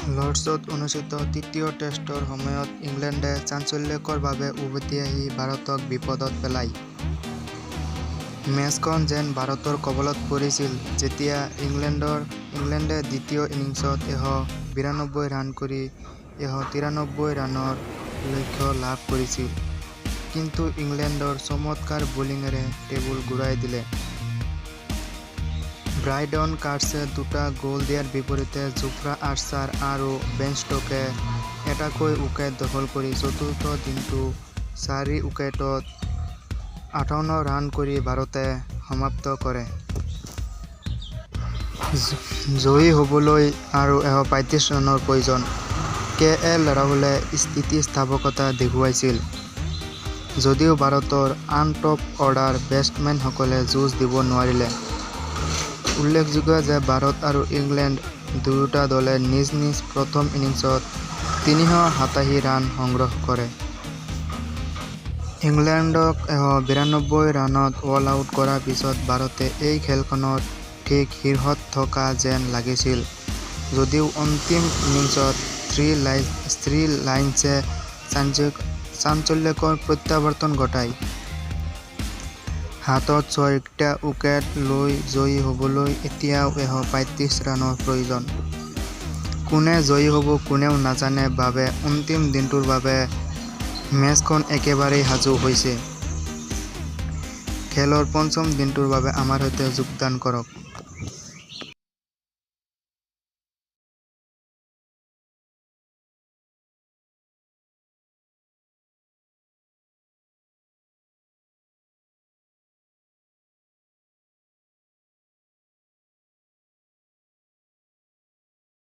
লৰ্ডছত অনুষ্ঠিত তৃতীয় টেষ্টৰ সময়ত ইংলেণ্ডে চাঞ্চল্যকৰভাৱে উভতি আহি ভাৰতক বিপদত পেলায়। মেচখন যেন ভাৰতৰ কবলত পৰিছিল যেতিয়া ইংলেণ্ডে দ্বিতীয় ইনিংছত 192 ৰান কৰি 193 ৰানৰ লক্ষ্য লাভ কৰিছিল। কিন্তু ইংলেণ্ডৰ চমৎকাৰ বলিঙেৰে টেবুল ঘূৰাই দিলে। ব্ৰাইডন কাৰ্ছে দুটা গ'ল দিয়াৰ বিপৰীতে জোফ্ৰা আৰ্চাৰ আৰু বেন ষ্টকে এটাকৈ উইকেট দখল কৰি চতুৰ্থ দিনটো 4 উইকেটত 58 ৰান কৰি ভাৰতে সমাপ্ত কৰে। জয়ী হ'বলৈ আৰু 135 ৰানৰ প্ৰয়োজন। কে.এল. ৰাহুলে স্থিতিস্থাপকতা দেখুৱাইছিল যদিও ভাৰতৰ আন টপ অৰ্ডাৰ বেটছমেনসকলে যুঁজ দিব নোৱাৰিলে। উল্লেখযোগ্য যে ভাৰত আৰু ইংলেণ্ড দুয়োটা দলে নিজ নিজ প্ৰথম ইনিংছত 387 ৰান সংগ্ৰহ কৰে। ইংলেণ্ডক 192 ৰানত অল আউট কৰাৰ পিছত ভাৰতে এই খেলখনত ঠিক শীৰ্ষত থকা যেন লাগিছিল যদিও অন্তিম ইনিংছত থ্ৰী লায়নছে চাঞ্চল্যকৰ প্ৰত্যাৱৰ্তন ঘটায়। হাতত 6টা উইকেট লৈ জয়ী হ'বলৈ এতিয়াও 135 ৰানৰ প্ৰয়োজন। কোনে জয়ী হ'ব কোনেও নাজানে বাবে অন্তিম দিনটোৰ বাবে মেচখন একেবাৰেই সাজু হৈছে। খেলৰ পঞ্চম দিনটোৰ বাবে আমাৰ সৈতে যোগদান কৰক।